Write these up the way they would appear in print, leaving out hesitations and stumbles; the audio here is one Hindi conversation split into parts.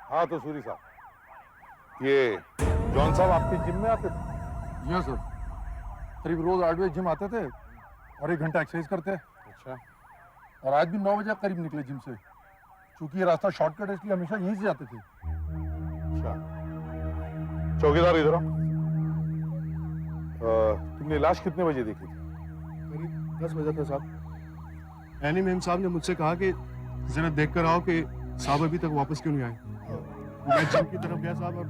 हाँ तो सूरी साहब, ये जॉन साहब आपके जिम में आते थे? जी हाँ सर, करीब रोज 8 बजे जिम आते थे और 1 घंटा एक्सरसाइज करते हैं। अच्छा। और आज भी 9 बजे करीब निकले जिम से, क्योंकि ये रास्ता शॉर्टकट है इसलिए हमेशा यहीं से जाते थे। अच्छा, चौकीदार इधर आओ। तुमने लाश कितने बजे देखी थी? करीब 10 बजे था साहब। एनी मेम साहब ने मुझसे कहा कि जरा देख कर आओ कि साहब अभी तक वापस क्यों नहीं आए। मैं जिम की तरफ गया साहब और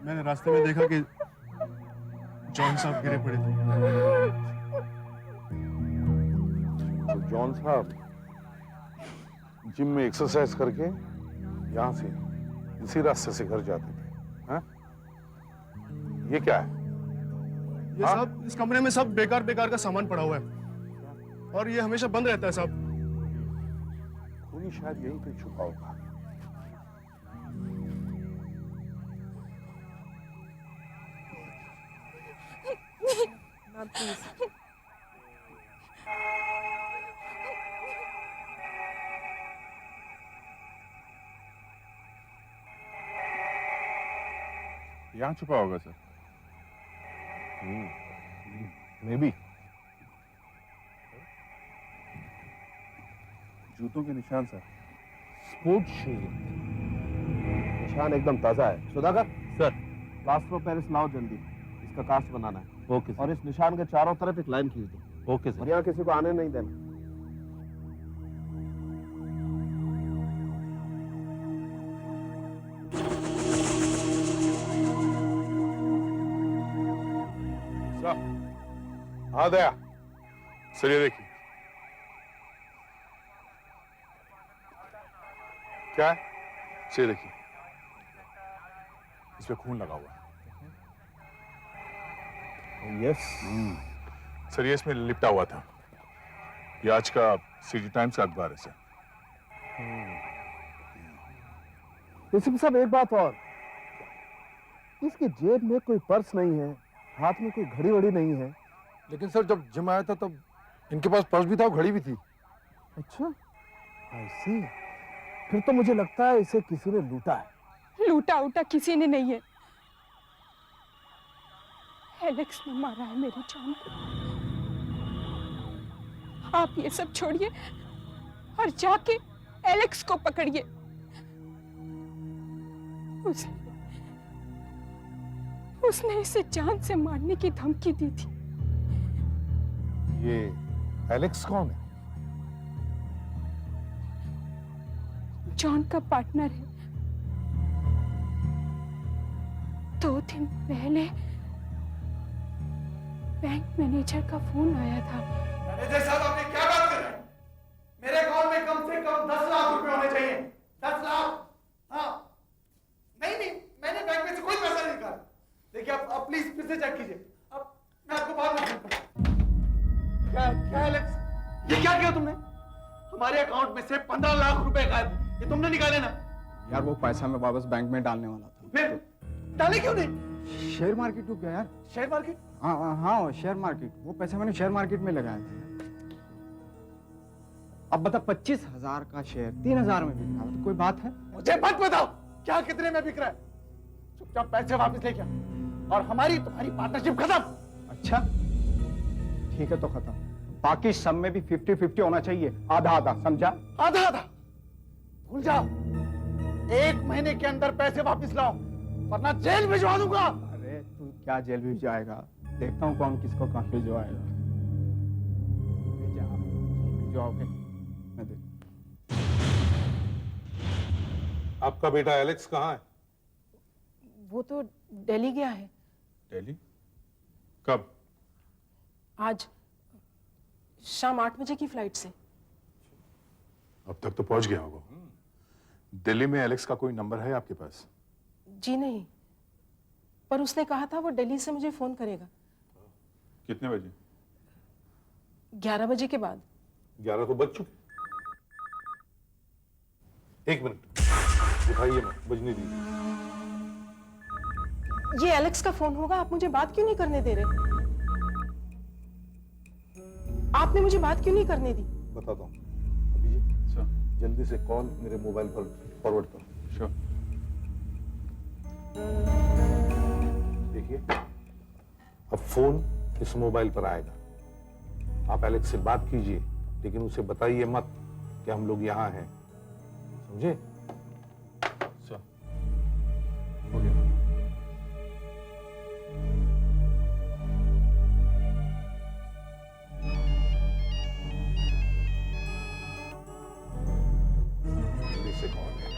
मैंने रास्ते में देखा कि जॉन साहब गिरे पड़े थे। तो जॉन साहब जिम में एक्सरसाइज करके यहाँ से इसी रास्ते से घर जाते थे, हाँ? ये क्या है? ये साहब इस कमरे में सब बेकार बेकार का सामान पड़ा हुआ है और ये हमेशा बंद रहता है साहब। खूनी शायद यहीं पे छुपा होगा। यहाँ छुपा होगा सर। May be. जूतों के निशान सर। Sports shoes. निशान एकदम ताजा है। Sudhakar sir. Plaster of Paris लाओ जल्दी, इसका कास्ट बनाना है। Okay sir. और इस निशान के चारों तरफ एक लाइन खींच दो। Okay sir. और यहाँ किसी को आने नहीं देना। हाँ दया, सर ये देखिए। क्या है? सर देखिए, इस पे खून लगा हुआ है। यस। सर ये इसमें लिपटा हुआ था। ये आज का सिटी टाइम्स का अखबार है सर। एसीपी साहब एक बात और, इसकी जेब में कोई पर्स नहीं है, हाथ में कोई घड़ी वड़ी नहीं है। लेकिन सर जब जिम आया था तब इनके पास पर्स भी था, घड़ी भी थी। अच्छा, आई सी। फिर तो मुझे लगता है इसे किसी ने लूटा है। लूटा उटा किसी ने नहीं है, एलेक्स ने मारा है मेरी जान को। आप ये सब छोड़िए और जाके एलेक्स को पकड़िए। उसने इसे जान से मारने की धमकी दी थी। ये एलेक्स कौन है? जॉन का पार्टनर है। 2 दिन पहले बैंक मैनेजर का फोन आया था। मैनेजर साहब आपने क्या बात कर रहे हैं? मेरे अकाउंट में कम से कम 10 लाख रुपए होने चाहिए। 10 लाख? हाँ। नहीं, मैंने बैंक में से कोई पैसा नहीं निकाला। देखिए आप प्लीज फिर से चेक कीजिए। अब मैं आपको बाद में फोन करूंगा। क्या एलेक्स, ये क्या किया तुमने? हमारे अकाउंट में से 15 लाख रुपए गायब, ये तुमने निकाले ना? यार वो पैसा मैं वापस बैंक में डालने वाला था। फिर डाले क्यों नहीं? शेयर मार्केट डूब गया यार। Share market? हाँ शेयर मार्केट। वो पैसा मैंने शेयर मार्केट में लगाया था। अब बता 25,000 का शेयर 3,000 में बिक रहा है, तो कोई बात है? मुझे मत बताओ क्या कितने में बिक रहा है। चुपचाप पैसे वापस लेके आओ और हमारी तुम्हारी पार्टनरशिप खत्म। अच्छा ठीक है तो खत्म। बाकी सब में भी 50-50 होना चाहिए, आधा आधा, समझा? आधा आधा भूल जाओ। 1 महीने के अंदर पैसे वापस लाओ वरना जेल भिजवा दूंगा। अरे तू क्या जेल भी जाएगा, देखता हूँ कौन किसको कहाँ भिजवाएगा। भिजवाओगे मैं देख। आपका बेटा एलेक्स कहाँ है? वो तो दिल्ली गया है। दिल्ली? कब? आज शाम 8 बजे की फ्लाइट से। अब तक तो पहुंच गया होगा। दिल्ली में एलेक्स का कोई नंबर है आपके पास? जी नहीं, पर उसने कहा था वो दिल्ली से मुझे फोन करेगा। कितने बजे? 11 बजे के बाद। 11 तो बज चुके। 1 मिनट उठाइए, मैं बजने दीजिए। ये एलेक्स का फोन होगा, आप मुझे बात क्यों नहीं करने दे रहे? आपने मुझे बात क्यों नहीं करने दी? बताता हूँ। अभी जल्दी से कॉल मेरे मोबाइल पर फॉरवर्ड करो। श्योर। देखिए, अब फोन इस मोबाइल पर आएगा। आप एलेक्स से बात कीजिए, लेकिन उसे बताइए मत कि हम लोग यहाँ हैं, समझे? सर हो गया। दिल्ली से कौन है?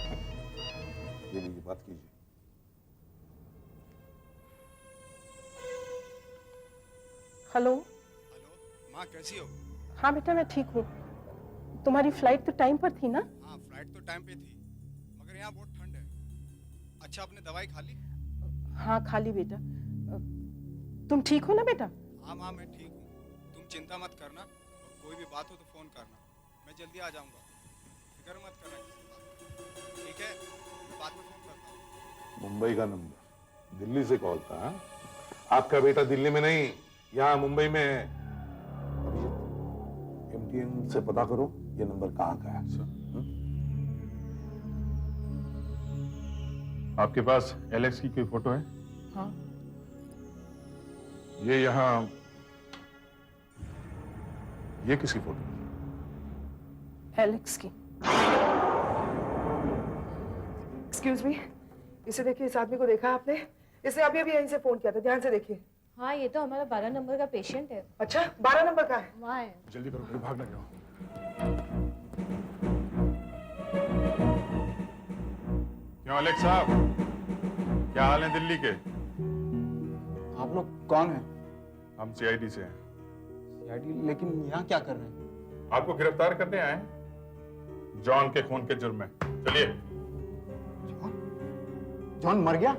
ये लीजिए, बात कीजिए। हेलो। हेलो माँ, कैसी हो? हाँ बेटा, मैं ठीक हूँ। तुम्हारी फ्लाइट तो टाइम पर थी ना? हाँ, फ्लाइट तो टाइम पे थी, मगर यहाँ बहुत ठंड है। अच्छा, आपने दवाई खा ली? हाँ, खा ली बेटा। तुम ठीक हो ना बेटा? हाँ माँ, मैं ठीक हूँ। तुम चिंता मत करना, और कोई भी बात हो तो फोन करना, मैं जल्दी आ जाऊँगा। फिक्र मत करना किसी बात की। ठीक है, मैं बाद में फोन करता हूँ। मुंबई का नंबर, दिल्ली से कॉल था। हाँ? आपका बेटा दिल्ली में नहीं, यहाँ मुंबई में है। MTN से पता करो ये नंबर कहाँ का है। आपके पास एलेक्स की कोई फोटो है? हाँ। ये यहाँ, ये किसकी फोटो? एलेक्स की। एक्सक्यूज मी, इसे देखिए। इस आदमी को देखा आपने? इसे अभी अभी यहीं से फोन किया था, ध्यान से देखिए। हाँ, ये तो हमारा 12 नंबर का पेशेंट है। अच्छा, 12 नंबर का है? वहाँ है। जल्दी करो, कोई भाग ना जाओ। क्यों एलेक्स साहब, क्या हाल है दिल्ली के? आप लोग कौन हैं? हम CID से हैं। CID? लेकिन यहाँ क्या कर रहे हैं? आपको गिरफ्तार करने आए हैं, जॉन के खून के जुर्म में। चलिए। जॉन मर गया?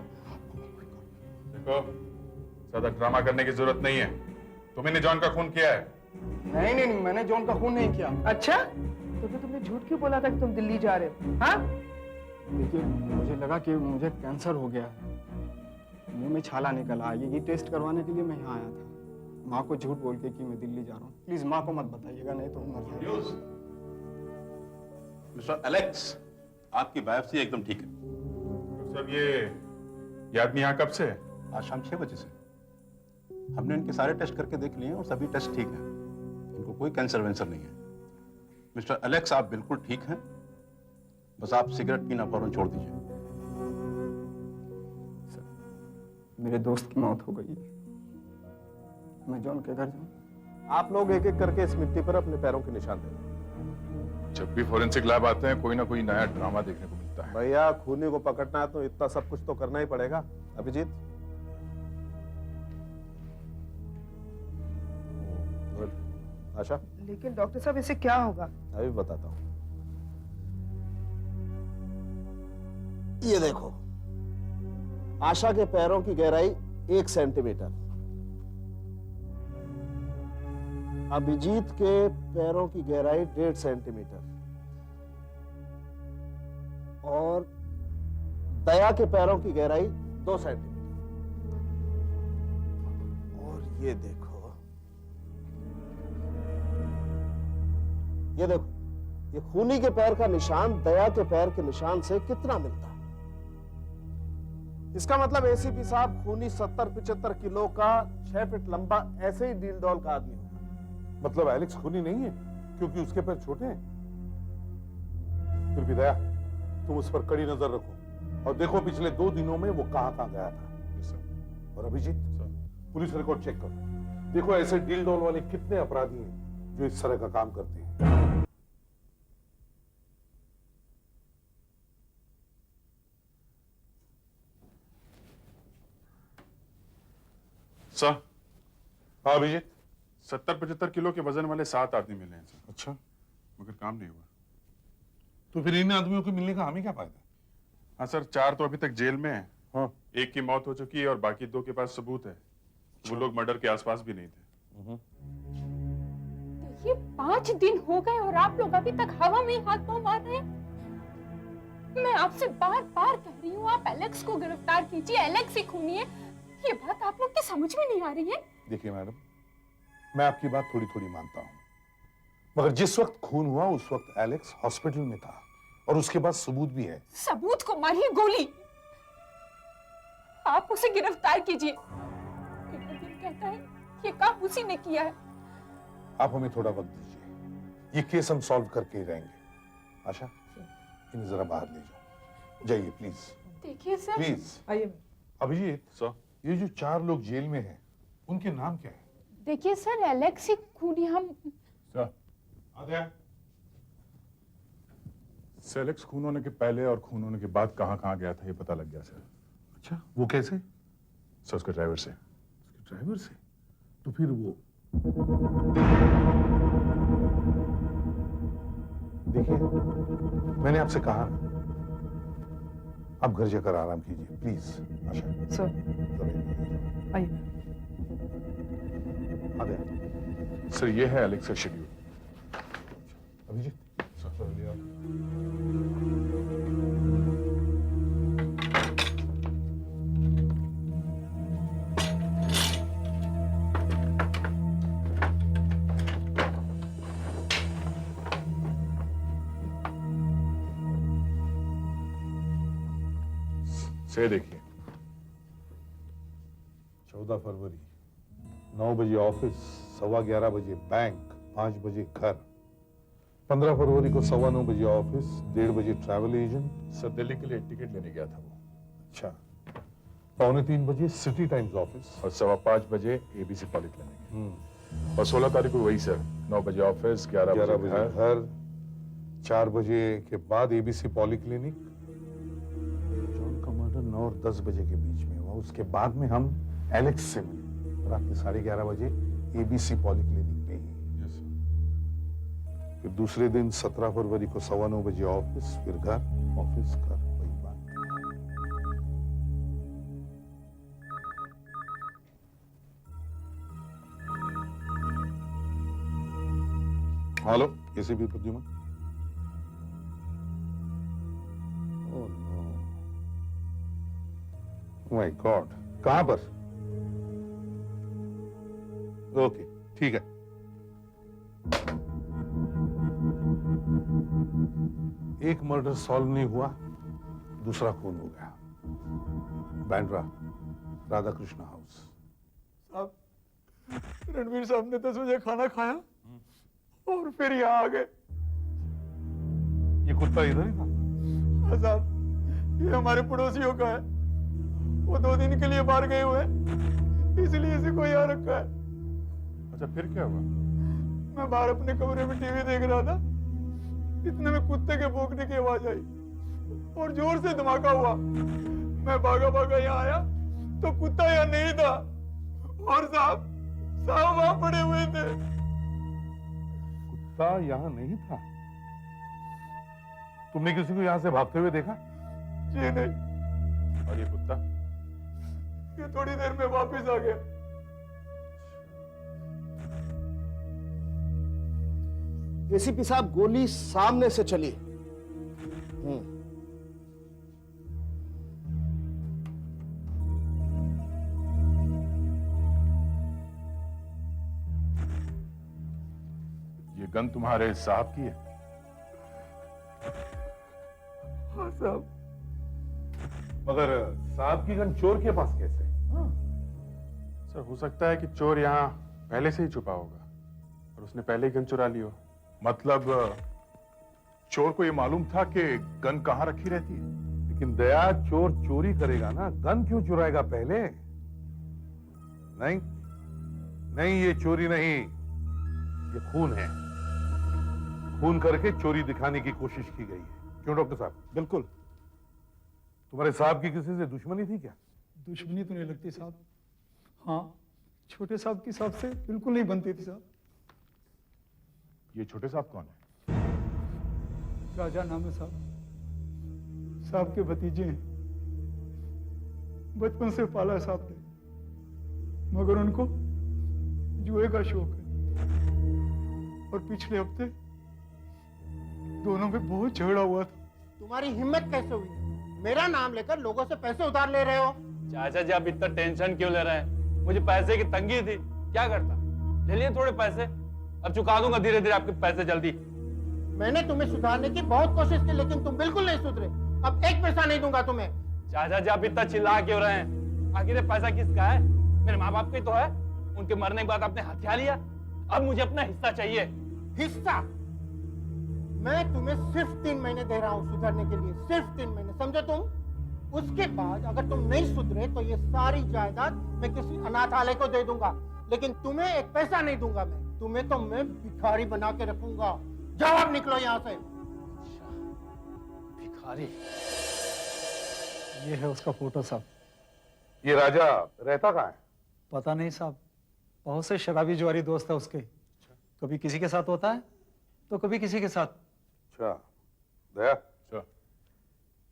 देखो, ज्यादा ड्रामा करने की जरूरत नहीं है। तुमने जॉन का खून किया है? नहीं नहीं नहीं, मैंने जॉन का खून नहीं किया। अच्छा, तो फिर तुमने झूठ क्यों बोला था कि तुम दिल्ली जा रहे हो? हाँ? देखिए, मुझे लगा कि मुझे कैंसर हो गया है, मुंह में छाला निकल आया। ये टेस्ट करवाने के लिए मैं यहाँ आया था। माँ को झूठ बोल के कि मैं दिल्ली जा रहा हूँ। प्लीज माँ को मत बताइएगा, नहीं तो मर जाऊंगा। मिस्टर एलेक्स, आपकी बायोप्सी एकदम ठीक है। तो सब ये आदमी यहाँ कब से है? आज शाम 6 बजे से। हमने इनके सारे टेस्ट करके देख लिए हैं और सभी टेस्ट ठीक हैं। इनको कोई कैंसर वैंसर नहीं है। मिस्टर एलेक्स, आप बिल्कुल ठीक हैं, बस आप सिगरेट पीना फौरन छोड़ दीजिए। मेरे दोस्त की मौत हो गई है, मैं जॉन के घर जाऊँ? आप लोग एक एक करके इस मिट्टी पर अपने पैरों के निशान दें। जब भी फोरेंसिक लैब आते हैं, कोई ना कोई नया ड्रामा देखने को मिलता है। भैया, खूनी को पकड़ना है तो इतना सब कुछ तो करना ही पड़ेगा। अभिजीत, गुड। आशा? लेकिन डॉक्टर साहब, इसे क्या होगा? अभी बताता हूँ। ये देखो, आशा के पैरों की गहराई 1 सेंटीमीटर, अभिजीत के पैरों की गहराई 1.5 सेंटीमीटर और दया के पैरों की गहराई 2 सेंटीमीटर। और ये देखो, ये खूनी के पैर का निशान दया के पैर के निशान से कितना मिलता है? इसका मतलब एसीपी साहब, खूनी 70-75 किलो का, 6 फीट लंबा, ऐसे ही डील डॉल का आदमी होगा। मतलब एलेक्स खूनी नहीं है क्योंकि उसके पैर छोटे हैं? फिर भी दया, तुम उस पर कड़ी नजर रखो और देखो पिछले 2 दिनों में वो कहां गया था। और अभिजीत, पुलिस रिकॉर्ड चेक करो, देखो ऐसे डील डॉल वाले कितने अपराधी हैं जो इस तरह का काम करते हैं। सर। हाँ अभिजीत। 70-75 किलो के वजन वाले 7 आदमी मिले हैं सर। अच्छा, मगर काम नहीं हुआ। तो फिर इन आदमियों को मिलने का हमें क्या फायदा? हाँ सर, 4 तो अभी तक जेल में है। हाँ। एक की मौत हो चुकी है और बाकी 2 के पास सबूत है। वो लोग मर्डर के आसपास भी नहीं थे। तो ये 5 दिन हो गए और आप लोग अभी तक हवा में ही हाथ पांव मार रहे हैं। मैं आपसे बार बार कह रही हूँ, आप एलेक्स को गिरफ्तार कीजिए, एलेक्स ही खूनी है। ये बात आप लोग की समझ में नहीं आ रही है। देखिए मैडम, मैं आपकी बात थोड़ी थोड़ी मानता हूँ, मगर जिस वक्त खून हुआ उस वक्त एलेक्स हॉस्पिटल में था और उसके पास सबूत भी है। सबूत को मारिए गोली। आप उसे गिरफ्तार कीजिए। मेरा दिल कहता है ये काम उसी ने किया है। आप हमें थोड़ा वक्त दीजिए, ये केस हम सॉल्व करके ही रहेंगे। आशा, इन्हें जरा बाहर ले जाओ, जाइए प्लीज। देखिए सर, प्लीज। आइए। अभिजीत सर, ये जो 4 लोग जेल में हैं, उनके नाम क्या है? देखिए सर, एलेक्स ही खूनी हम सर, सर एलेक्स खून होने के पहले और खून होने के बाद कहाँ गया था ये पता लग गया सर। अच्छा, वो कैसे? सर उसके ड्राइवर से। उसके ड्राइवर से? तो फिर वो देखिए, मैंने आपसे कहा आप घर जाकर आराम कीजिए प्लीज। आशा सर, आइए। आगे। सर ये है एलेक्स का शेड्यूल। अभिजीत सर, ले आओ। से देखिए, 14 फरवरी 9 बजे ऑफिस, 11:15 बजे बैंक, 5 बजे घर। 15 फरवरी को 9:15 बजे ऑफिस, 1:30 बजे ट्रैवल एजेंट। सर दिल्ली के लिए टिकट लेने गया था वो। अच्छा, 2:45 बजे सिटी टाइम्स ऑफिस और 5:15 बजे एबीसी पॉलिक्लिनिक। और 16 तारीख को वही सर, 9 बजे ऑफिस, 11 बजे घर, 4 बजे के बाद एबीसी पॉलिक्लिनिक। जॉन का मर्डर 9 और 10 बजे के बीच में हुआ। उसके बाद में हम एलेक्स से मिले रात के 11:30 बजे एबीसी पॉलिक्लिनिक में ही। Yes sir. फिर दूसरे दिन 17 फरवरी को 9:15 बजे ऑफिस, फिर घर, ऑफिस, घर, वही बात। Hello, ACP Pradyuman. Oh no, my god, कहां पर? ओके, ठीक है। एक मर्डर सॉल्व नहीं हुआ, दूसरा खून हो गया। बैंड्रा राधा कृष्ण हाउस। साहब, रणवीर साहब ने 10 बजे खाना खाया और फिर यहाँ आ गए। ये कुत्ता इधर ही था? हाँ साहब, ये हमारे पड़ोसियों का है। वो 2 दिन के लिए बाहर गए हुए हैं, इसलिए इसे को यहाँ रखा है। अच्छा, फिर क्या हुआ? मैं बाहर अपने कमरे में टीवी देख रहा था, इतने में कुत्ते के भौंकने की आवाज आई और जोर से धमाका हुआ। मैं भागा भागा यहाँ आया तो कुत्ता यहाँ नहीं था और साहब वहां पड़े हुए थे। कुत्ता यहाँ नहीं था? तुमने किसी को यहाँ से भागते हुए देखा? जी नहीं। और ये कुत्ता? ये थोड़ी देर में वापस आ गया। एसीपी साहब, गोली सामने से चली। ये गन तुम्हारे साहब की है? हाँ साहब। मगर साहब की गन चोर के पास कैसे? सर हो सकता है कि चोर यहाँ पहले से ही छुपा होगा और उसने पहले ही गन चुरा ली हो। मतलब चोर को ये मालूम था कि गन कहाँ रखी रहती है। लेकिन दया, चोर चोरी करेगा ना, गन क्यों चुराएगा पहले? नहीं नहीं, ये चोरी नहीं, ये खून है। खून करके चोरी दिखाने की कोशिश की गई है। क्यों डॉक्टर साहब? बिल्कुल। तुम्हारे साहब की किसी से दुश्मनी थी क्या? दुश्मनी तो नहीं लगती साहब। हाँ, छोटे साहब की साहब से बिल्कुल नहीं बनती थी साहब। ये छोटे साहब कौन है? राजा नाम है साहब, साहब के भतीजे हैं। बचपन से पाला है साहब ने, मगर उनको जुए का शौक है और पिछले हफ्ते दोनों में बहुत झगड़ा हुआ था। तुम्हारी हिम्मत कैसे हुई मेरा नाम लेकर लोगों से पैसे उधार ले रहे हो? चाचा जी, आप इतना टेंशन क्यों ले रहे हैं? मुझे पैसे की तंगी थी, क्या करता? ले लिए थोड़े पैसे, अब चुका दूंगा धीरे धीरे आपके पैसे जल्दी। मैंने तुम्हें सुधारने की बहुत कोशिश की, लेकिन तुम बिल्कुल नहीं सुधरे। अब 1 पैसा नहीं दूंगा तुम्हें। चाचा जी, आप इतना चिल्ला क्यों रहे हैं? आखिर ये पैसा किसका है? मेरे माँ बाप का ही तो है। उनके मरने के बाद आपने हथिया लिया। अब मुझे अपना हिस्सा चाहिए। हिस्सा? मैं तुम्हें सिर्फ 3 महीने दे रहा हूँ सुधरने के लिए, सिर्फ 3 महीने, समझे तुम? उसके बाद अगर तुम नहीं सुधरे तो ये सारी जायदाद मैं किसी अनाथालय को दे दूंगा, लेकिन तुम्हें एक पैसा नहीं दूंगा। तुम्हें तो मैं भिखारी बना के रखूंगा। जाओ आप, निकलो यहाँ से। भिखारी? ये है उसका फोटो साहब। ये राजा रहता कहाँ है? पता नहीं साहब, बहुत से शराबी जुआरी दोस्त है उसके। कभी किसी के साथ होता है तो कभी किसी के साथ। अच्छा दया,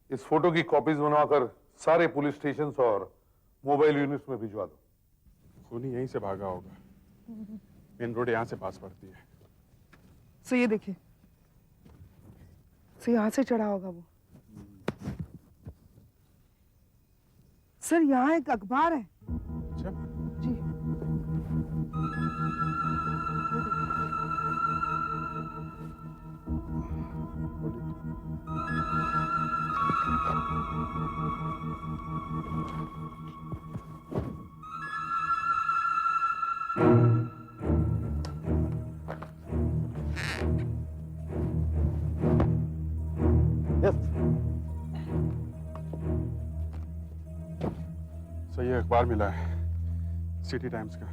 इस फोटो की कॉपीज बनवाकर सारे पुलिस स्टेशन और मोबाइल यूनिट्स में भिजवा दो। खूनी यहीं से भागा होगा। मेन रोड यहाँ से पास पड़ती है। सो ये देखिए, सो यहाँ से चढ़ा होगा वो। सर यहाँ एक अखबार है। अच्छा जी। सही है, अखबार मिला है सिटी टाइम्स का।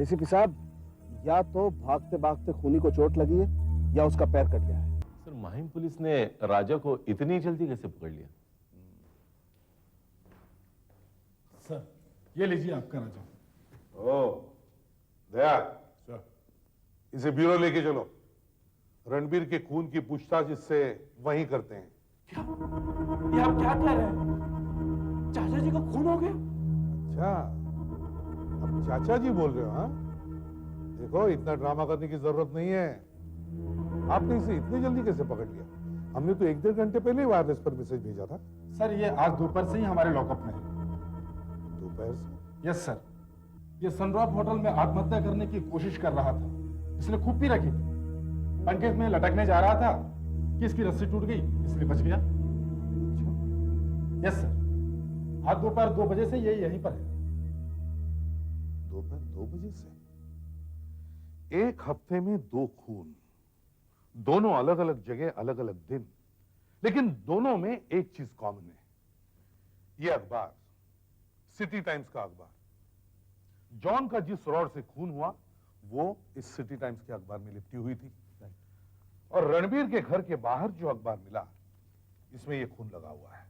एसीपी साहब, या तो भागते भागते खूनी को चोट लगी है या उसका पैर कट गया है। सर, माहिम पुलिस ने राजा को इतनी जल्दी कैसे पकड़ लिया? सर ये लीजिए आपका राजा। ओ दया, इसे ब्यूरो लेके चलो। रणबीर के खून की पूछताछ इससे वहीं करते हैं। ये आप क्या कह रहे हैं? चाचा जी का खून हो गया? अच्छा, अब चाचा जी बोल रहे हो? हाँ, देखो इतना ड्रामा करने की जरूरत नहीं है। आपने इसे इतनी जल्दी कैसे पकड़ लिया? हमने तो 1-1.5 घंटे पहले वायरलेस पर मैसेज भेजा था। सर ये आज दोपहर से ही हमारे लॉकअप में है। दोपहर से? Yes sir. ये सनरॉक होटल में आत्महत्या करने की कोशिश कर रहा था। इसने खूब पी रखी थी। पंकेत में लटकने जा रहा था कि इसकी रस्सी टूट गई, इसलिए बच गया। यस सर, आज दोपहर 2 बजे से ये यहीं पर है। दोपहर 2 बजे से? एक हफ्ते में 2 खून, दोनों अलग अलग जगह, अलग अलग दिन, लेकिन दोनों में एक चीज कॉमन है। ये अखबार, सिटी टाइम्स का अखबार। जॉन का जिस रॉड से खून हुआ वो इस सिटी टाइम्स के अखबार में लिपटी हुई थी, और रणबीर के घर के बाहर जो अखबार मिला इसमें ये खून लगा हुआ है।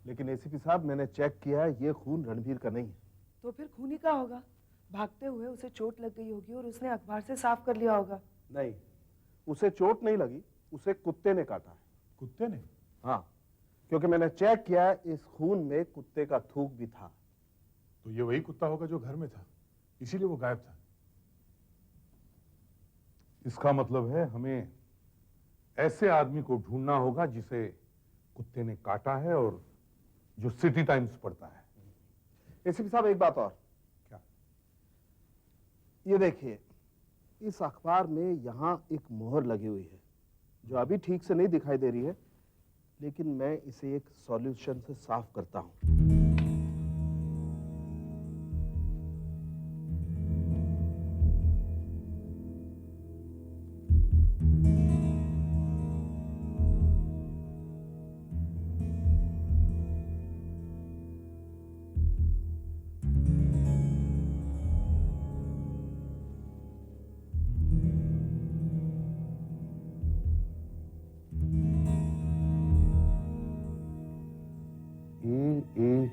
लेकिन एसीपी साहब, मैंने चेक किया, ये खून रणबीर का नहीं है। तो फिर खूनी का होगा? भागते हुए उसे चोट लग गई होगी और उसने अखबार से साफ कर लिया होगा। नहीं, उसे चोट नहीं लगी, उसे कुत्ते ने काटा है। कुत्ते ने? हाँ, क्योंकि मैंने चेक किया, इस खून में कुत्ते का थूक भी था। तो ये वही कुत्ता होगा जो घर में था, इसीलिए वो गायब था। इसका मतलब है हमें ऐसे आदमी को ढूंढना होगा जिसे कुत्ते ने काटा है और जो सिटी टाइम्स पढ़ता है। एसीपी साहब, एक बात और। क्या? ये देखिए, इस अखबार में यहां एक मोहर लगी हुई है जो अभी ठीक से नहीं दिखाई दे रही है, लेकिन मैं इसे एक सॉल्यूशन से साफ करता हूं।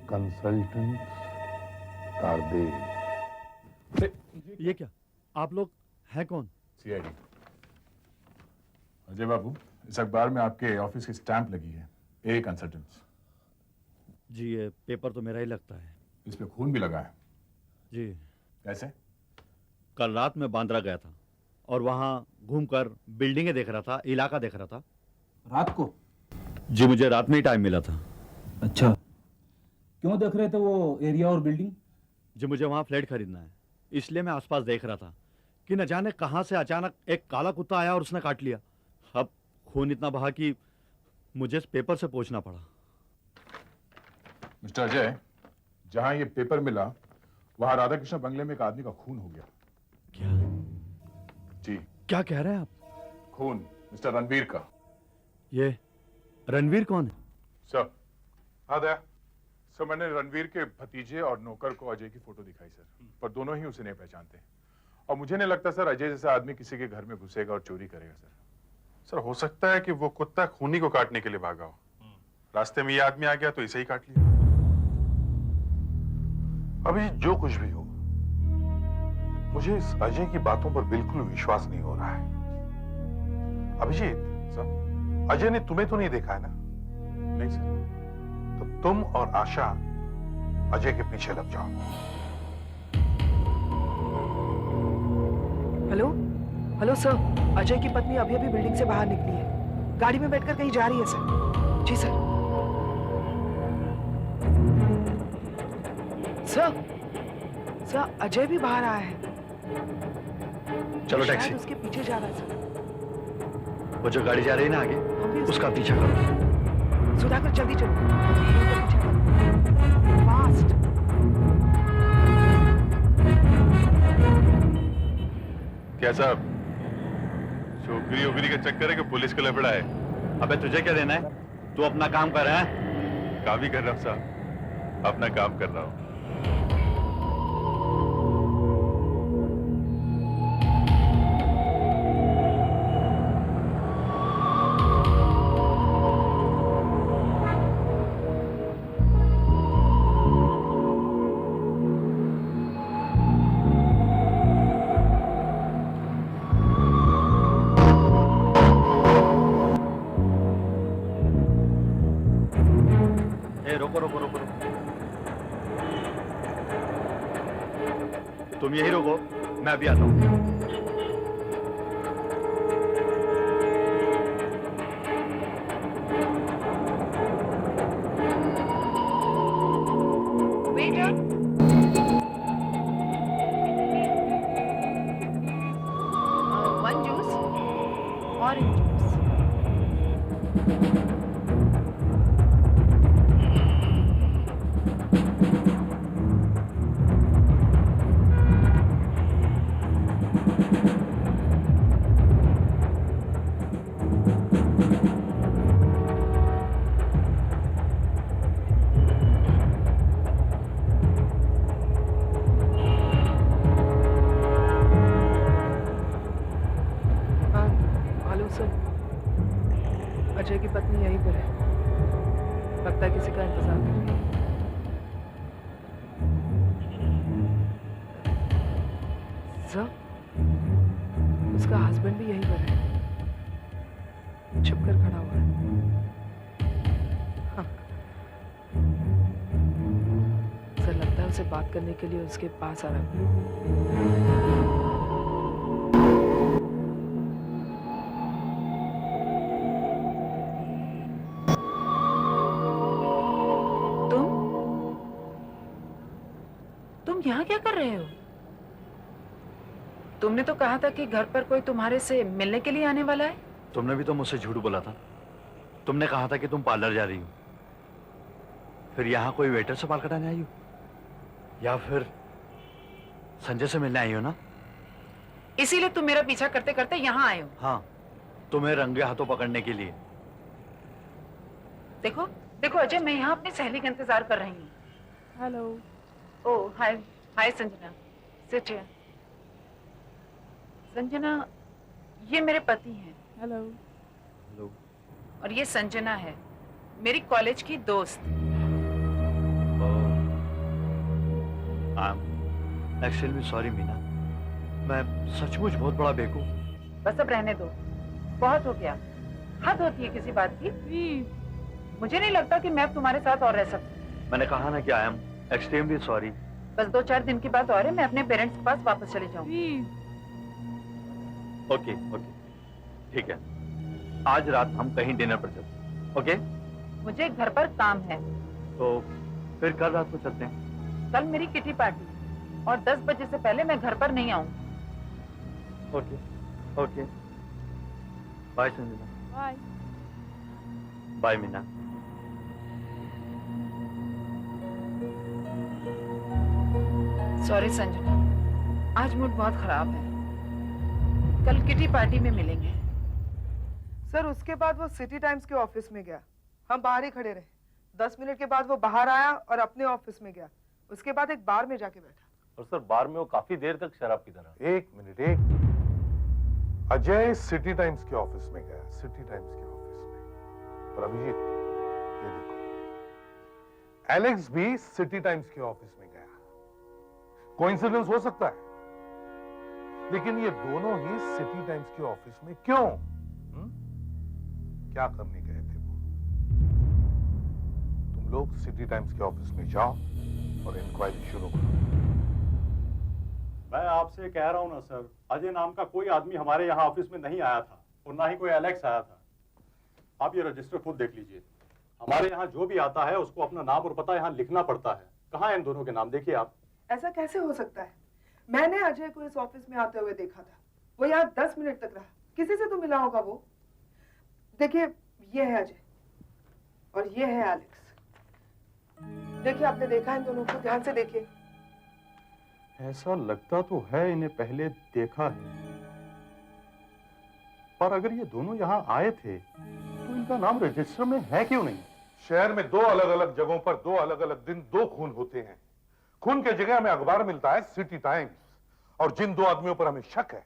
कंसल्टेंट तारदेव। ये क्या? आप लोग हैं कौन? सीआईडी। अजय बाबू, इस अखबार में आपके ऑफिस की स्टैंप लगी है, ए कंसल्टेंट्स। जी, ये पेपर तो मेरा ही लगता है। इस पे खून भी लगा है। जी। कैसे? कल रात में बांद्रा गया था और वहाँ घूमकर बिल्डिंगें देख रहा था, इलाका देख रहा था। रात को? जी, मुझे रात में ही टाइम मिला था। अच्छा, क्यों देख रहे थे वो एरिया और बिल्डिंग? जी, मुझे वहाँ फ्लैट खरीदना है, इसलिए मैं आसपास देख रहा था कि न जाने कहाँ से अचानक एक काला कुत्ता आया और उसने काट लिया। अब खून इतना बहा कि मुझे इस पेपर से पूछना पड़ा। मिस्टर अजय, जहां ये पेपर मिला वहां राधा कृष्ण बंगले में एक आदमी का खून हो गया। क्या? जी। क्या कह रहे हैं आप? खून मिस्टर रणवीर का। ये रणवीर कौन है? सर, हाँ दया सर, मैंने रणवीर के भतीजे और नौकर को अजय की फोटो दिखाई सर, पर दोनों ही उसे नहीं पहचानते। और मुझे नहीं लगता सर अजय जैसा आदमी किसी के घर में घुसेगा और चोरी करेगा सर। सर हो सकता है कि वो कुत्ता खूनी को काटने के लिए भागा हो, रास्ते में ये आदमी आ गया तो इसे ही काट लिया। अभी जो कुछ भी हो, मुझे इस अजय की बातों पर बिल्कुल विश्वास नहीं हो रहा है। अभिजीत सर, अजय ने तुम्हें तो नहीं देखा है ना? नहीं सर। तो तुम और आशा अजय के पीछे लग जाओ। हेलो हेलो सर, अजय की पत्नी अभी अभी बिल्डिंग से बाहर निकली है, गाड़ी में बैठकर कहीं जा रही है सर। जी सर। सर अजय भी बाहर आया है। चलो शायद टैक्सी। उसके पीछे जा रहा है सर। वो जो गाड़ी जा रही है ना आगे, उसका पीछा करो। सुधाकर जल्दी चलो, पीछे करो। फास्ट। क्या साहब, छोकरी ओकरी का चक्कर है कि पुलिस का लफड़ा है? अबे तुझे क्या देना है? तू अपना काम कर रहा है? काम ही कर रहा हूँ साहब, अपना काम कर रहा हूँ। रोको रोको रोको रोको। तुम यही रोको, मैं अभी आता हूँ। One juice, orange juice. Ajay की पत्नी यहीं पर है, लगता है किसी का इंतजार कर रही है। सर, उसका हस्बैंड भी यहीं पर है, छुपकर खड़ा हुआ है। हाँ। सर लगता है उसे बात करने के लिए उसके पास आ रहा है। तुम यहाँ क्या कर रहे हो? तुमने तो कहा था कि घर पर कोई तुम्हारे से मिलने के लिए आने वाला है। तुमने भी तो मुझसे झूठ बोला था। तुमने कहा था कि तुम पार्लर जा रही हो, फिर यहाँ कोई वेटर से बाल कटाने आई हो, या फिर संजय से मिलने आई हो ना? इसीलिए तुम मेरा पीछा करते करते यहाँ आए हो। हाँ, तुम्हें रंगे हाथों पकड़ने के लिए। देखो देखो अजय, मैं यहाँ अपनी सहेली का इंतजार कर रही हूँ। Hello. Oh hi hi Sanjana, sit here. Sanjana, ये मेरे पति हैं। हेलो। हेलो। और ये संजना है, मेरी कॉलेज की दोस्त। एक्चुअली सॉरी मीना, मैं सचमुच बहुत बड़ा बेवकूफ। बस अब रहने दो, बहुत हो गया। हद होती है किसी बात की। मुझे नहीं लगता कि मैं अब तुम्हारे साथ और रह सकती। मैंने कहा ना कि आई एम एक्सट्रीमली सॉरी। बस 2-4 दिन की बात और है, मैं अपने पेरेंट्स के पास वापस चले जाऊंगी। ओके ओके, ठीक है। आज रात हम कहीं डिनर पर चलते। ओके? मुझे घर पर काम है। तो फिर कल रात को चलते हैं। कल मेरी किटी पार्टी और 10 बजे से पहले मैं घर पर नहीं आऊंगी। Okay okay, bye Sanjana. Bye. Bye Meena. Sorry Sanjana, आज मूड बहुत खराब है। कल किटी पार्टी में मिलेंगे। सर उसके बाद वो सिटी टाइम्स के ऑफिस में गया, हम बाहर ही खड़े रहे। 10 मिनट के बाद वो बाहर आया और अपने ऑफिस में गया। उसके बाद एक बार में जाके बैठा। और सर बार में वो काफी देर तक शराब पीता रहा। एक मिनट। अजय सिटी टाइम्स के ऑफिस में गया, सिटी टाइम्स के ऑफिस में। और अभिजीत ये देखो, एलेक्स भी सिटी टाइम्स के ऑफिस में गया। कोइंसिडेंस हो सकता है, लेकिन ये दोनों ही सिटी टाइम्स के ऑफिस में क्यों? क्या करने गए थे वो? तुम लोग सिटी टाइम्स के ऑफिस में जाओ और इंक्वायरी शुरू करो। मैं आपसे कह रहा हूं ना सर, अजय नाम का कोई आदमी हमारे यहाँ ऑफिस में नहीं आया था और ना ही कोई एलेक्स आया था। आप ये रजिस्टर खुद देख लीजिए। हमारे यहाँ जो भी आता है उसको अपना नाम और पता यहाँ लिखना पड़ता है। कहाँ है इन दोनों के नाम? देखिए आप। ऐसा कैसे हो सकता है? मैंने अजय को इस ऑफिस में आते हुए देखा था। वो यहाँ 10 मिनट तक रहा। किसी से तो मिला होगा वो। देखिए ये है अजय और ये है एलेक्स। देखिए आपने देखा इन दोनों को, ध्यान से देखिए। ऐसा लगता तो है इन्हें पहले देखा है, पर अगर ये दोनों यहाँ आए थे तो इनका नाम रजिस्टर में है क्यों नहीं? शहर में 2 अलग अलग जगहों पर 2 अलग अलग दिन 2 खून होते हैं। खून की जगह हमें अखबार मिलता है सिटी टाइम्स, और जिन 2 आदमियों पर हमें शक है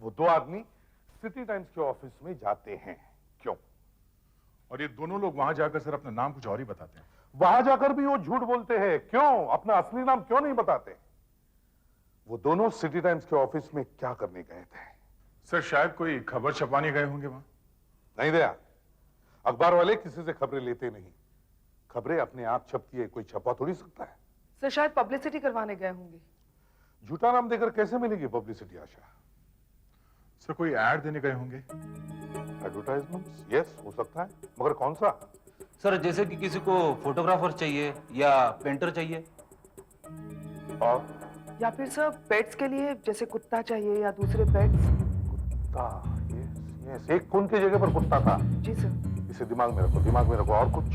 वो 2 आदमी सिटी टाइम्स के ऑफिस में जाते हैं। क्यों? और ये दोनों लोग वहां जाकर सर अपना नाम कुछ और ही बताते हैं। वहां जाकर भी वो झूठ बोलते हैं। क्यों? अपना असली नाम क्यों नहीं बताते? वो दोनों सिटी टाइम्स के ऑफिस में क्या करने गए थे? सर शायद कोई खबर छपवाने गए होंगे वहां। नहीं दया, अखबार वाले किसी से खबरें लेते नहीं। खबरें अपने आप छपती है, कोई छपवा थोड़ी सकता है। सर शायद पब्लिसिटी करवाने गए होंगे। झूठा नाम देकर कैसे मिलेगी पब्लिसिटी आशा? सर कोई ऐड देने गए होंगे। एडवर्टाइजमेंट? यस, हो सकता है, मगर कौन सा? सर जैसे कि किसी को फोटोग्राफर चाहिए या पेंटर चाहिए, और या फिर सर पेट्स के लिए, जैसे कुत्ता चाहिए या दूसरे पेट्स। कुत्ता? यस, एक खून की जगह पर कुत्ता था। जी सर। इसे दिमाग में रखो, दिमाग में रखो। और कुछ?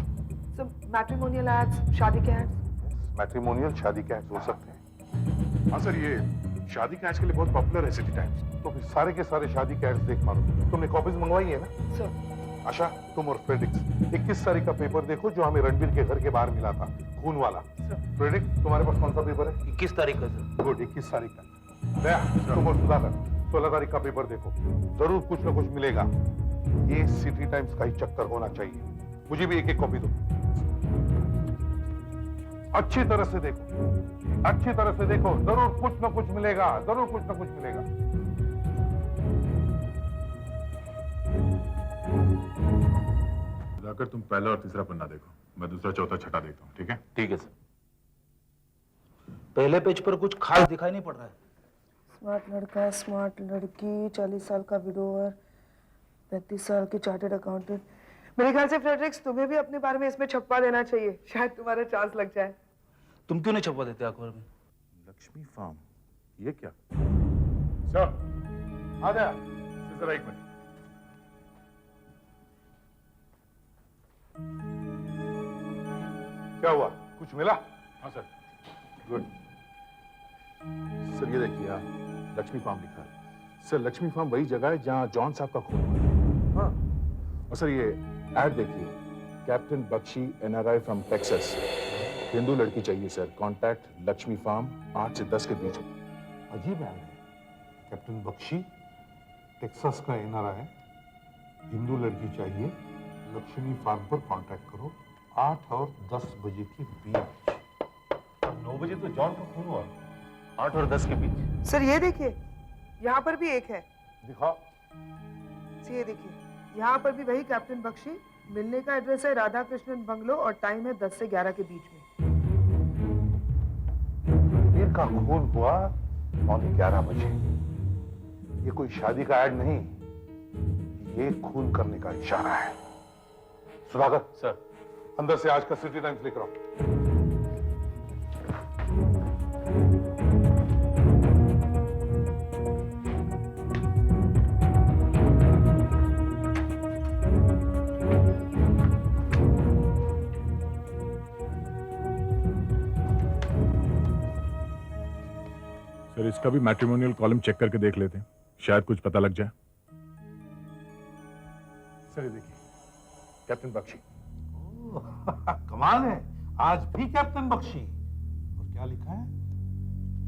सर मैट्रिमोनियल एड्स, शादी के एड्स। मैट्रिमोनियल शादी के एड्स हो सकते हैं। हाँ सर, ये शादी के एड्स के लिए बहुत पॉपुलर है सिटी टाइम्स। तो फिर सारे के सारे शादी के एड्स देख मारो। तुमने कॉपीज मंगवाई है ना? सर। आशा, तुम और फ्रेडिक्स 21 तारीख का पेपर देखो जो हमें रणबीर के घर के बाहर मिला था, खून वाला। फ्रेडिक्स, तुम्हारे पास कौन सा पेपर है? 21 तारीख का सर। गुड, 21 तारीख का। दया, तुम और सुधाकर 16 तारीख का पेपर देखो, जरूर कुछ ना कुछ मिलेगा। ये सिटी टाइम्स का ही चक्कर होना चाहिए। मुझे भी एक कॉपी दो। अच्छी तरह से देखो, अच्छी तरह से देखो, जरूर कुछ ना कुछ मिलेगा, जरूर कुछ ना कुछ मिलेगा। जाकर तुम पहला और तीसरा पन्ना देखो, मैं दूसरा चौथा छठा देखता हूँ। ठीक है? ठीक है सर। पहले पेज पर कुछ खास दिखाई नहीं पड़ रहा है। स्मार्ट लड़का, स्मार्ट लड़की, 40 साल का विडोवर, 35 साल की चार्टर्ड अकाउंटेंट। मेरे ख्याल से फ्रेडरिक्स, तुम्हें भी अपने बारे में इसमें छपवा देना चाहिए, शायद तुम्हारा चांस लग जाए। तुम क्यों नहीं छपवा देते अखबार में? लक्ष्मी फार्म, ये क्या? सर, आ गया। जरा एक मिनट। क्या हुआ? कुछ मिला? हाँ सर। गुड। सर ये देखिए, लक्ष्मी फार्म लिखा है। सर लक्ष्मी फार्म वही जगह है जहाँ जॉन साहब का खून हुआ। हाँ। और सर ये ऐड देखिए, captain Bakshi NRI from Texas, Hindu लड़की चाहिए सर, कांटेक्ट लक्ष्मी फार्म 8 से 10 के बीच। अजीब है। कैप्टन बख्शी, टेक्सास का NRI, हिंदू लड़की चाहिए, लक्ष्मी फार्म पर कांटेक्ट करो, 8 और 10 बजे के बीच। 9 बजे तो जॉन का खून हुआ, 8 और 10 के बीच। सर ये देखिए, यहाँ पर भी एक है। दिखाओ। ये देखिए, यहाँ पर भी वही कैप्टन बख्शी, मिलने का एड्रेस है राधा कृष्णन बंगलो और टाइम है 10 से 11 के बीच में। रणबीर का खून हुआ 9:11 बजे। ये कोई शादी का ऐड नहीं, ये खून करने का इशारा है। सुधाकर सर, अंदर से आज का सिटी टाइम्स लिख रहा हूं। सर इसका भी मैट्रिमोनियल कॉलम चेक करके देख लेते हैं, शायद कुछ पता लग जाए। सर ये देखिए, कैप्टन बख्शी। कमाल है, आज भी कैप्टन बख्शी। और क्या लिखा है?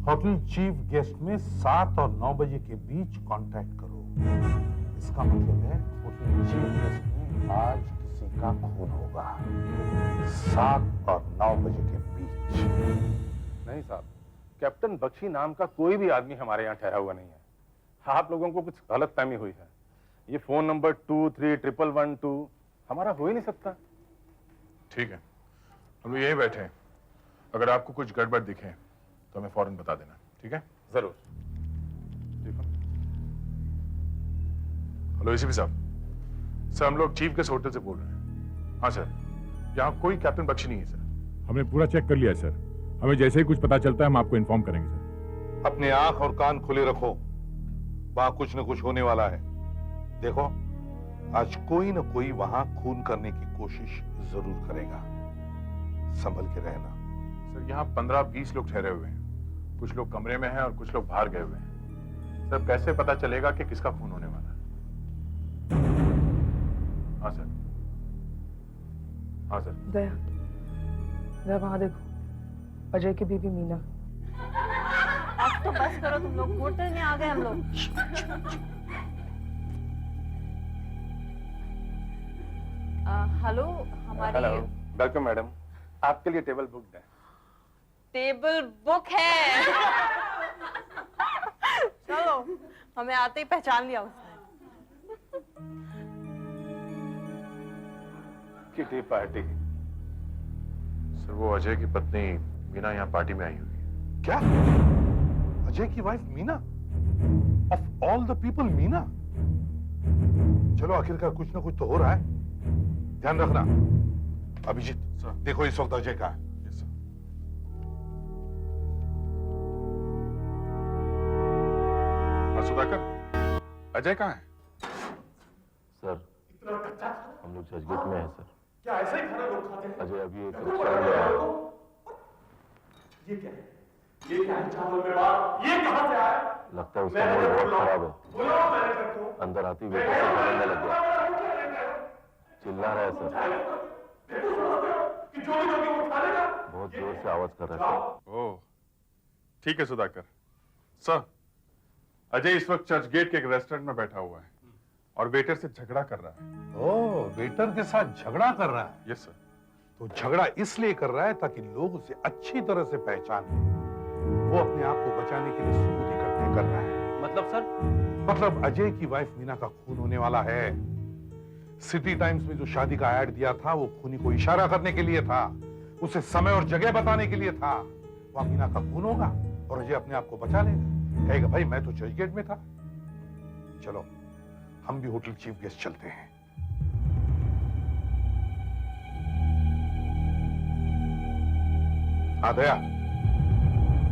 होटल चीफ गेस्ट में 7 और 9 बजे के बीच कांटेक्ट करो। इसका मतलब है होटल चीफ गेस्ट में आज किसी का खून होगा, 7 और 9 बजे के बीच। नहीं साहब, कैप्टन बख्शी नाम का कोई भी आदमी हमारे यहाँ ठहरा हुआ नहीं है। आप लोगों को कुछ गलत फहमी हुई है। ये फोन नंबर 231112 हमारा हो ही नहीं सकता। ठीक है, हम लोग यहीं बैठे हैं, अगर आपको कुछ गड़बड़ दिखे तो हमें फौरन बता देना, ठीक है? जरूर। हेलो एसीपी साहब। सर हम लोग चीफ गेस्ट होटल से बोल रहे हैं। हाँ सर, यहाँ कोई कैप्टन बख्शी नहीं है सर। हमने पूरा चेक कर लिया है सर, हमें जैसे ही कुछ पता चलता है हम आपको इन्फॉर्म करेंगे सर। अपने आंख और कान खुले रखो, वहां कुछ न कुछ होने वाला है। देखो, आज कोई न कोई वहां खून करने की कोशिश जरूर करेगा, संभल के रहना। सर यहाँ 15-20 लोग ठहरे हुए हैं, कुछ लोग कमरे में हैं और कुछ लोग बाहर गए हुए हैं। सर कैसे पता चलेगा कि किसका खून होने वाला है? हाँ सर, हाँ सर। दया वहां देखो, अजय की बीवी मीना। अब तो बस करो तुम लोग, होटल में आ गए हम लोग। हेलो, हमारी वेलकम मैडम, आपके लिए टेबल बुक्ड है। टेबल बुक है। चलो, हमें आते ही पहचान लिया उसने। Kitty party. सर वो अजय की पत्नी मीना यहाँ पार्टी में आई हुई है। क्या? अजय की wife Meena? Of all the people Meena? चलो आखिरकार कुछ ना कुछ तो हो रहा है। ध्यान रखना। अभिजीत सर, देखो इस वक्त अजय का है। Yes sir. हाँ सुधाकर, अजय कहाँ है? सर हम लोग चर्चगेट में हैं सर। क्या ऐसा ही खाना लोग खाते हैं? अजय अभी एक रिक्शा में आया है। ये क्या है? ये क्या है चावल में बात? ये कहाँ से आया? लगता है उसका मूड बहुत खराब है। बुलाओ मैनेजर को। अंदर आती हुई वेटर से झगड़ने लग गया, चिल्ला रहा है सर। कि जो भी लोग वो खा लेगा। बहुत जोर से आवाज कर रहा है सर। ओह ठीक है सुधाकर। सर अजय इस वक्त चर्च गेट के एक रेस्टोरेंट में बैठा हुआ है और वेटर से झगड़ा कर रहा है। ओह, वेटर के साथ झगड़ा कर रहा है? Yes sir. तो झगड़ा इसलिए कर रहा है ताकि लोग उसे अच्छी तरह से पहचाने। वो अपने आप को बचाने के लिए सबूत इकट्ठे कर रहा है। मतलब सर? मतलब अजय की वाइफ मीना का खून होने वाला है। सिटी टाइम्स में जो शादी का ऐड दिया था वो खूनी को इशारा करने के लिए था, उसे समय और जगह बताने के लिए था। वहां मीना का खून होगा और अजय अपने आप को बचा लेगा, कहेगा भाई मैं तो चर्च गेट में था। चलो हम भी होटल चीफ गेस्ट चलते हैं। हाँ दया,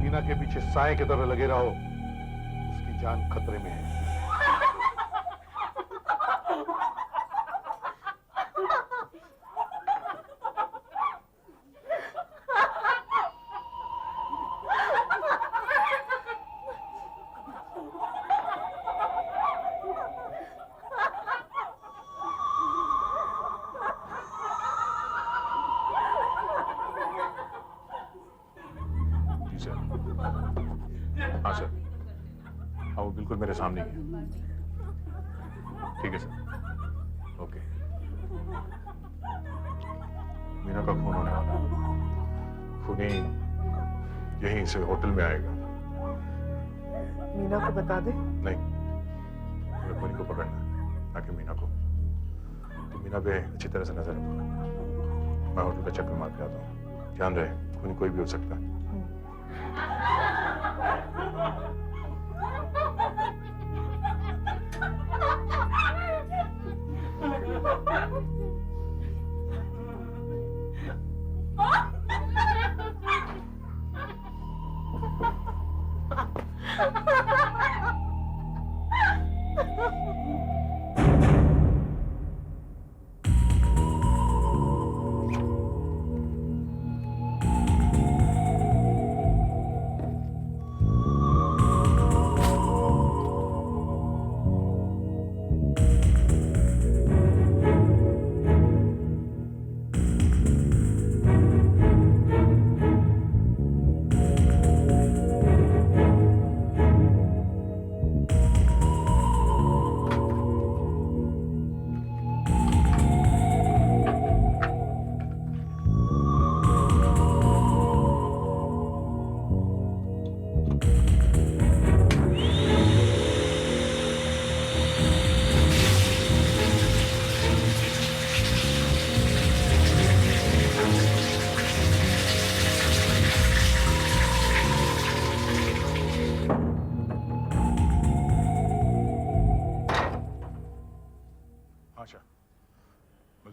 मीना के पीछे साए की तरह लगे रहो, उसकी जान खतरे में है। हाँ सर, हाँ वो बिल्कुल मेरे सामने ही है। ठीक है सर, ओके। मीना का खून होने वाला है। खूनी यहीं से होटल में आएगा। मीना को बता दे। नहीं, हमें खूनी को पकड़ना है, ना कि मीना को। तो मीना पे अच्छी तरह से नजर रखो। मैं होटल का चक्कर मार के आता हूँ। ध्यान रहे, खूनी कोई भी हो सकता है।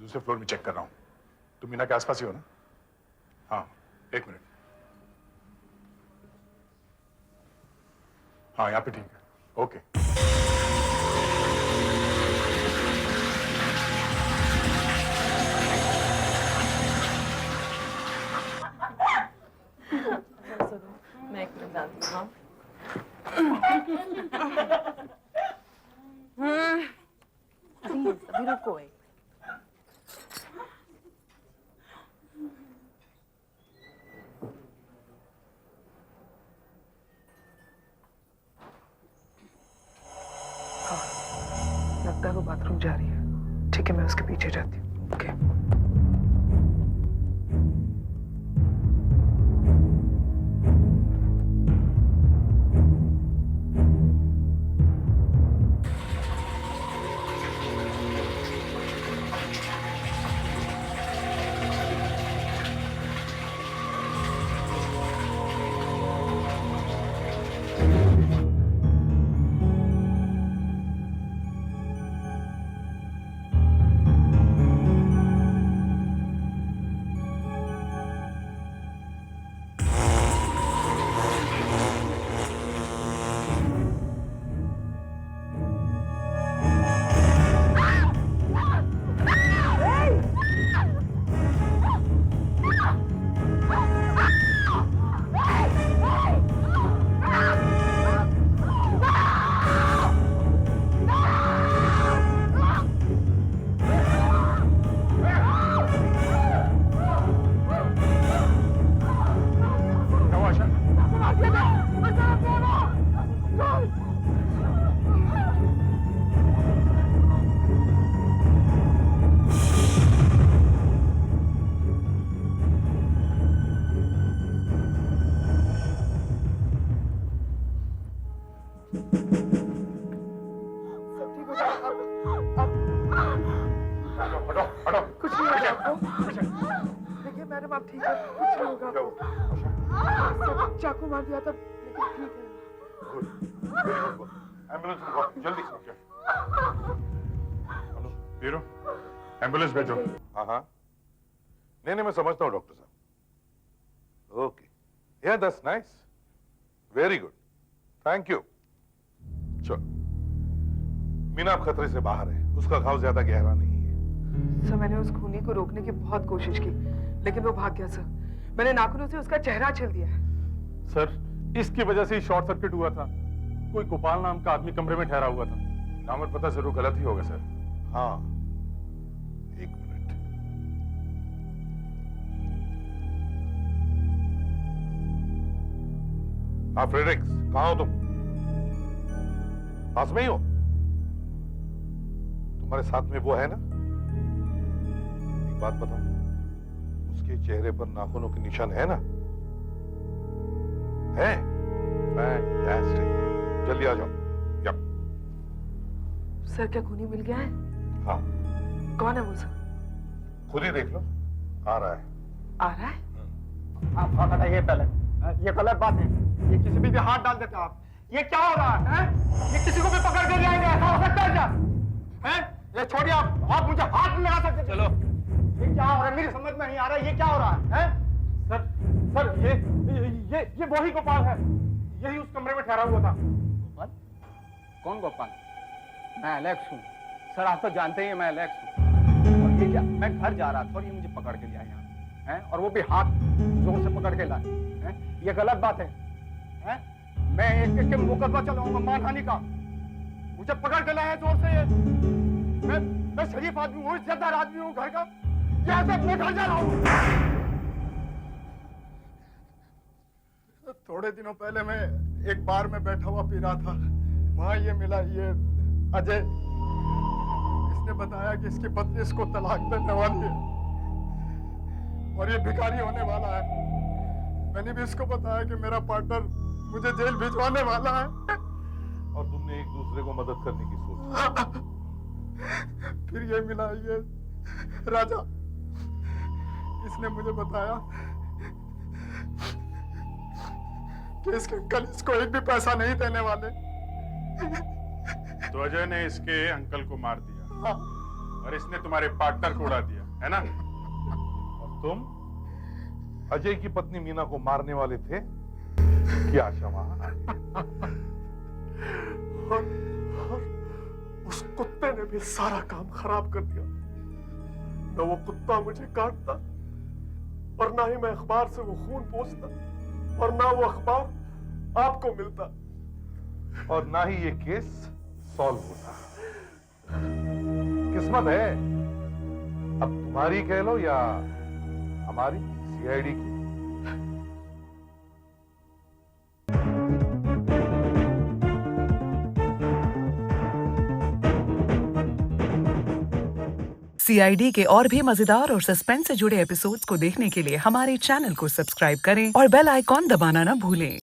दूसरे फ्लोर में चेक कर रहा हूँ। तुम मीना के आसपास ही हो ना? हाँ, 1 मिनट। हाँ, यहाँ पे ठीक है। ओके। मैं एक मिनट डालती हूँ। प्लीज अभी रुको एक। लगता है वो बाथरूम जा रही है। ठीक है, मैं उसके पीछे जाती हूँ। ओके। मैडम आप ठीक है, कुछ नहीं होगा आपको। चाकू मार दिया था, लेकिन ठीक है। एम्बुलेंस बुलाओ, जल्दी। हेलो, वीरू, एम्बुलेंस भेजो। हाँ हाँ, नहीं मैं समझता हूँ डॉक्टर साहब। ओके, या that's nice, very good, thank you. चलो, मीना अब खतरे से बाहर है, उसका घाव ज्यादा गहरा नहीं है। सर, मैंने उस खूनी को रोकने की बहुत कोशिश की, लेकिन वो भाग गया सर। मैंने नाखूनों से उसका चेहरा छील दिया है। सर, इसकी वजह से ही शॉर्ट सर्किट हुआ था। कोई गोपाल नाम का आदमी कमरे में ठहरा हुआ था। नाम और पता जरूर गलत ही होगा सर। हाँ, 1 मिनट। हाँ फ्रेडरिक्स, कहाँ हो तुम? पास में ही हो? तुम्हारे साथ में वो है ना? एक बात बताओ, उसके चेहरे पर नाखूनों के निशान है ना? है? फैंटास्टिक, जल्दी आ जाओ। या सर, क्या खूनी मिल गया है? हाँ। कौन है वो सर? खुद ही देख लो, आ रहा है। आ रहा है? आप हाथ हटाइए पहले। ये गलत बात है, ये किसी भी हाथ डाल देते आप। ये क्या हो रहा है? ये किसी को भी पकड़ के ले आएंगे, ऐसा हो सकता है क्या? हैं? ये छोड़िए, आप मुझे हाथ नहीं लगा सकते। चलो, ये क्या हो रहा है? मेरी समझ में नहीं आ रहा है, ये क्या हो रहा है? सर, ये वही गोपाल है, यही उस कमरे में ठहरा हुआ था। गोपाल? कौन गोपाल? मैं एलेक्स हूँ। सर, आप तो जानते ही हैं मैं एलेक्स हूँ। और ये क्या, मैं घर जा रहा था और ये मुझे पकड़ के ले आया हैं, और वो भी हाथ जोर से पकड़ के लाए हैं। ये गलत बात है, हैं? मैं एक मुकदमा चलाऊंगा मानहानि का। मुझे पकड़ के लाए जोर से। मैं शरीफ आदमी हूँ, इज्जतदार आदमी हूँ घर का। यहाँ से अपने घर जा रहा हूँ। थोड़े दिनों पहले मैं एक बार में बैठा हुआ पी रहा था, वहां ये मिला, ये अजय। इसने बताया कि इसकी पत्नी इसको तलाक देने वाली है और ये भिखारी होने वाला है। मैंने भी इसको बताया कि मेरा पार्टनर मुझे जेल भिजवाने वाला है। और तुमने एक दूसरे को मदद करने की सोची। फिर ये मिला, ये राजा। इसने मुझे बताया कि इसके अंकल इसको एक भी पैसा नहीं देने वाले। तो अजय ने इसके अंकल को मार दिया और इसने तुम्हारे पार्टनर को उड़ा दिया। है ना? और तुम अजय की पत्नी मीना को मारने वाले थे? क्या क्षमा? और उस कुत्ते ने भी सारा काम खराब कर दिया। न वो कुत्ता मुझे काटता और ना ही मैं अखबार से वो खून पोंछता और ना वो अखबार आपको मिलता और ना ही ये केस सॉल्व होता। किस्मत है, अब तुम्हारी कह लो या हमारी सीआईडी की। सीआईडी के और भी मजेदार और सस्पेंस से जुड़े एपिसोड्स को देखने के लिए हमारे चैनल को सब्सक्राइब करें और बेल आइकॉन दबाना ना भूलें।